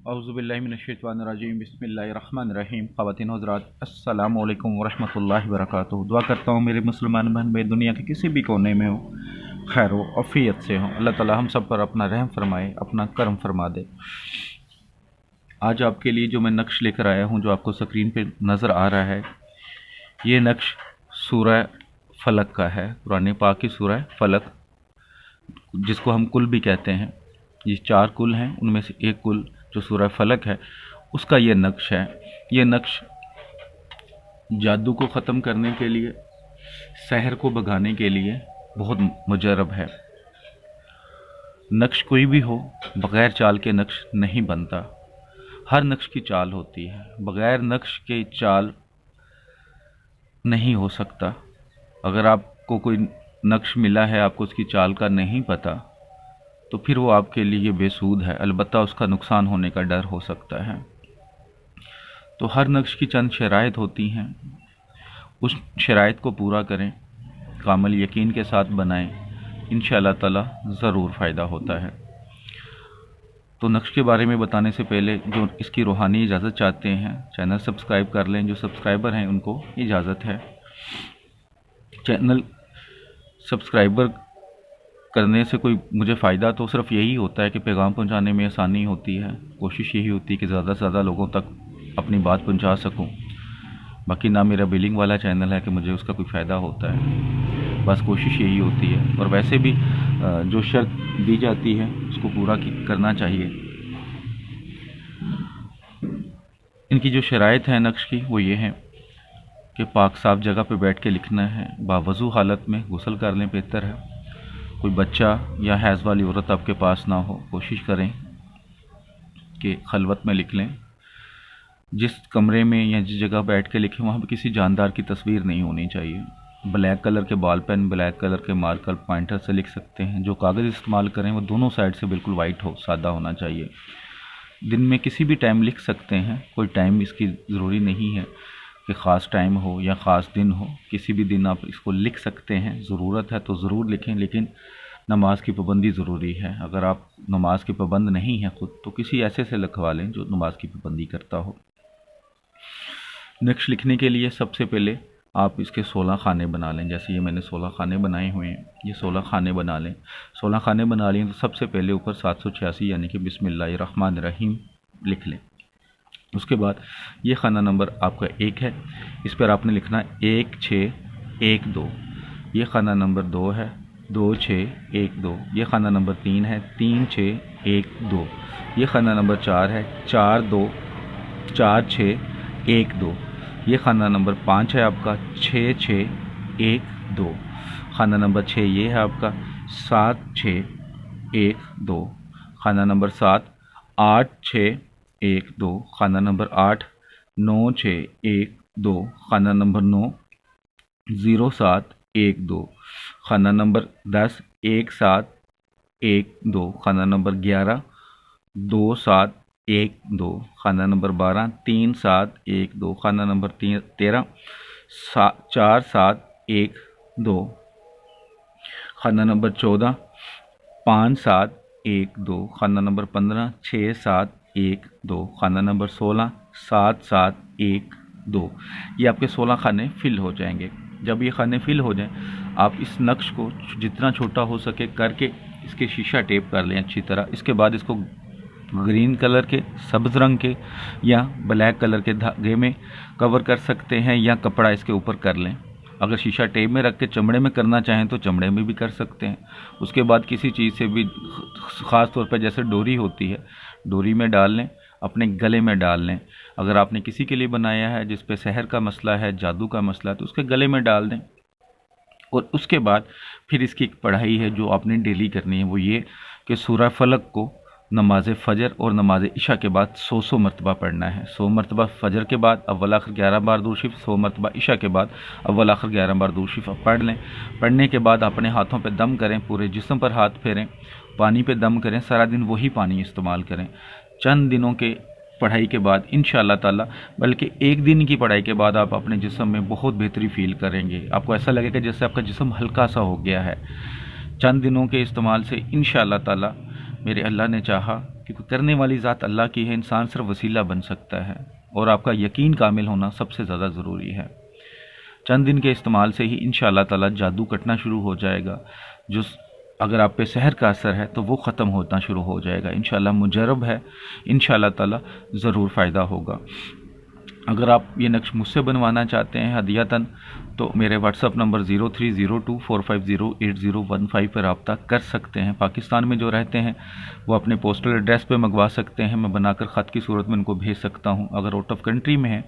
औज़ुबिल्लाहिमिनश्शैतानिर्रजीम बिस्मिल्लाहिर्रहमानिर्रहीम। ख़वातीन व हज़रात, अस्सलामु अलैकुम वरहमतुल्लाहि वबरकातुहू। दुआ करता हूँ मेरे मुसलमान बहन भाई दुनिया के किसी भी कोने में हो, खैर व आफ़ियत से हो। अल्लाह ताला हम सब पर अपना रहम फरमाए, अपना करम फरमा दे। आज आपके लिए जो मैं नक्श लेकर आया हूँ, जो आपको स्क्रीन पे नज़र आ रहा है, ये नक्श सूरह फलक का है। कुरान पाक की सूरह फलक, जिसको हम कुल भी कहते हैं। ये 4 कुल हैं, उनमें से एक कुल जो सूरह फलक है, उसका ये नक्श है। ये नक्श जादू को ख़त्म करने के लिए, सहर को भगाने के लिए बहुत मुजरब है। नक्श कोई भी हो, बग़ैर चाल के नक्श नहीं बनता। हर नक्श की चाल होती है, बग़ैर नक्श के चाल नहीं हो सकता। अगर आपको कोई नक्श मिला है, आपको उसकी चाल का नहीं पता, तो फिर वो आपके लिए बेसूद है, अलबत्ता उसका नुकसान होने का डर हो सकता है। तो हर नक्श की चंद शराइत होती हैं, उस शराइत को पूरा करें, कामिल यकीन के साथ बनाएं, इंशाअल्लाह ताला ज़रूर फ़ायदा होता है। तो नक्श के बारे में बताने से पहले जो इसकी रूहानी इजाज़त चाहते हैं, चैनल सब्सक्राइब कर लें। जो सब्सक्राइबर हैं उनको इजाज़त है। चैनल सब्सक्राइबर करने से कोई मुझे फ़ायदा तो सिर्फ यही होता है कि पैगाम पहुंचाने में आसानी होती है। कोशिश यही होती है कि ज़्यादा से ज़्यादा लोगों तक अपनी बात पहुंचा सकूं। बाकी ना मेरा बिलिंग वाला चैनल है कि मुझे उसका कोई फ़ायदा होता है, बस कोशिश यही होती है। और वैसे भी जो शर्त दी जाती है उसको पूरा करना चाहिए। इनकी जो शराइत है नक्श की, वो ये है कि पाक साफ जगह पे बैठ के लिखना है। बावज़ू हालत में गुस्ल कर लें, बेहतर है। कोई बच्चा या हैज़ वाली औरत आपके पास ना हो, कोशिश करें कि खलवत में लिख लें। जिस कमरे में या जिस जगह बैठ के लिखें, वहाँ पर किसी जानदार की तस्वीर नहीं होनी चाहिए। ब्लैक कलर के बॉल पेन, ब्लैक कलर के मार्कर, पॉइंटर से लिख सकते हैं। जो कागज़ इस्तेमाल करें वो दोनों साइड से बिल्कुल वाइट हो, सादा होना चाहिए। दिन में किसी भी टाइम लिख सकते हैं, कोई टाइम इसकी ज़रूरी नहीं है कि ख़ास टाइम हो या ख़ास दिन हो। किसी भी दिन आप इसको लिख सकते हैं। ज़रूरत है तो ज़रूर लिखें, लेकिन नमाज की पाबंदी ज़रूरी है। अगर आप नमाज के पाबंद नहीं हैं खुद, तो किसी ऐसे से लिखवा लें जो नमाज की पाबंदी करता हो। नक्श लिखने के लिए सबसे पहले आप इसके 16 खाने बना लें। जैसे ये मैंने 16 खाने बनाए हुए हैं, ये 16 खाने बना लें। 16 खाने बना लें तो सबसे पहले ऊपर 786 यानी कि बिस्मिल्लाहिर्रहमानिर्रहीम लिख लें। उसके बाद ये खाना नंबर आपका 1 है, इस पर आपने लिखना 1612। ये खाना नंबर 2 है, 2612। ये खाना नंबर 3 है, 3612। ये खाना नंबर 4 है, 4612। ये खाना नंबर 5 है आपका, 6612। खाना नंबर 6 ये है आपका, 7612। खाना नंबर 7 8612। खाना नंबर 8 9612। खाना नंबर 9 0712। खाना नंबर 10 1712। खाना नंबर 11 2712। खाना नंबर 12 3712। खाना नंबर 13 4712। खाना नंबर 14 5712। खाना नंबर 15 6712। खाना नंबर 16 7712। ये आपके 16 खाने फिल हो जाएंगे। जब ये खाने फिल हो जाएं, आप इस नक्श को जितना छोटा हो सके करके इसके शीशा टेप कर लें अच्छी तरह। इसके बाद इसको ग्रीन कलर के, सब्ज़ रंग के या ब्लैक कलर के धागे में कवर कर सकते हैं, या कपड़ा इसके ऊपर कर लें। अगर शीशा टेप में रख के चमड़े में करना चाहें तो चमड़े में भी कर सकते हैं। उसके बाद किसी चीज़ से भी, ख़ास तौर पर जैसे डोरी होती है, डोरी में डाल लें, अपने गले में डाल लें। अगर आपने किसी के लिए बनाया है जिस पे सहर का मसला है, जादू का मसला है, तो उसके गले में डाल दें। और उसके बाद फिर इसकी एक पढ़ाई है जो आपने डेली करनी है, वो ये कि सूरह फलक को नमाज फ़जर और नमाज इशा के बाद 100 मरतबा पढ़ना है। 100 मरतबा फ़जर के बाद अव्वल आखिर 11 बार दुरूद शरीफ, 100 मरतबा इशा के बाद अव्वल आखिर 11 बार दुरूद शरीफ पढ़ लें। पढ़ने के बाद अपने हाथों पे दम करें, पूरे जिस्म पर हाथ फेरें, पानी पे दम करें, सारा दिन वही पानी इस्तेमाल करें। चंद दिनों के पढ़ाई के बाद इंशाअल्लाह ताला, बल्कि एक दिन की पढ़ाई के बाद आप अपने जिस्म में बहुत बेहतरी फ़ील करेंगे। आपको ऐसा लगेगा जैसे आपका जिस्म हल्का सा हो गया है। चंद दिनों के इस्तेमाल से इंशाअल्लाह ताला मेरे अल्लाह ने चाहा क्योंकि करने वाली ज़ात अल्लाह की है, इंसान सिर्फ वसीला बन सकता है, और आपका यकीन कामिल होना सबसे ज़्यादा ज़रूरी है। चंद दिन के इस्तेमाल से ही इंशाअल्लाह ताला जादू कटना शुरू हो जाएगा। जो अगर आप पे सहर का असर है तो वो ख़त्म होना शुरू हो जाएगा। इंशाअल्लाह मुजर्रब है, इंशाअल्लाह ताला ज़रूर फ़ायदा होगा। अगर आप ये नक्श मुझसे बनवाना चाहते हैं हदियतन, तो मेरे व्हाट्सअप नंबर 0302450815 पर रब्ता कर सकते हैं। पाकिस्तान में जो रहते हैं वो अपने पोस्टल एड्रेस पे मंगवा सकते हैं, मैं बनाकर ख़त की सूरत में उनको भेज सकता हूँ। अगर आउट ऑफ कंट्री में है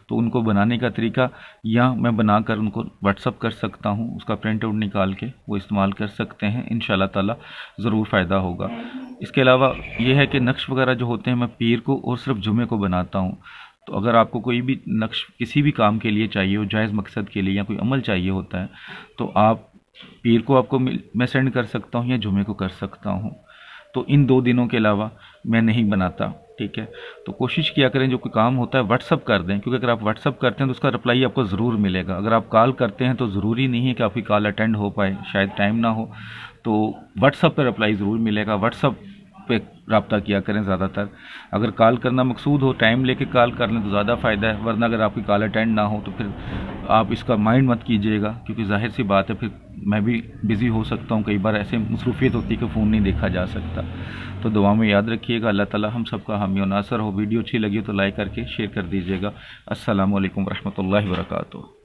तो उनको बनाने का तरीका या मैं बनाकर उनको व्हाट्सअप कर सकता हूँ, उसका प्रिंट आउट निकाल के वो इस्तेमाल कर सकते हैं। इंशाअल्लाह ताला ज़रूर फ़ायदा होगा। इसके अलावा ये है कि नक्श वगैरह जो होते हैं मैं पीर को और सिर्फ जुमे को बनाता हूँ। तो अगर आपको कोई भी नक्श किसी भी काम के लिए चाहिए हो, जायज़ मकसद के लिए या कोई अमल चाहिए होता है, तो आप पीर को आपको मैं सेंड कर सकता हूँ या जुमे को कर सकता हूँ। तो इन 2 दिनों के अलावा मैं नहीं बनाता, ठीक है। तो कोशिश किया करें जो कोई काम होता है व्हाट्सअप कर दें, क्योंकि अगर आप व्हाट्सअप करते हैं तो उसका रिप्लाई आपको ज़रूर मिलेगा। अगर आप कॉल करते हैं तो ज़रूरी नहीं है कि आपकी कॉल अटेंड हो पाए, शायद टाइम ना हो, तो व्हाट्सअप पर रिप्लाई ज़रूर मिलेगा। व्हाट्सअप पे रब्ता किया करें ज़्यादातर। अगर कॉल करना मकसूद हो, टाइम लेके कॉल कर लें तो ज़्यादा फ़ायदा है, वरना अगर आपकी कॉल अटेंड ना हो तो फिर आप इसका माइंड मत कीजिएगा, क्योंकि ज़ाहिर सी बात है फिर मैं भी बिज़ी हो सकता हूँ, कई बार ऐसे मसरूफियत होती है कि फ़ोन नहीं देखा जा सकता। तो दुआ में याद रखिएगा। अल्लाह ताला हम सबका हामी और नासर हो। वीडियो अच्छी लगी तो लाइक करके शेयर कर दीजिएगा। अस्सलामु अलैकुम रहमतुल्लाहि व बरकातुहू।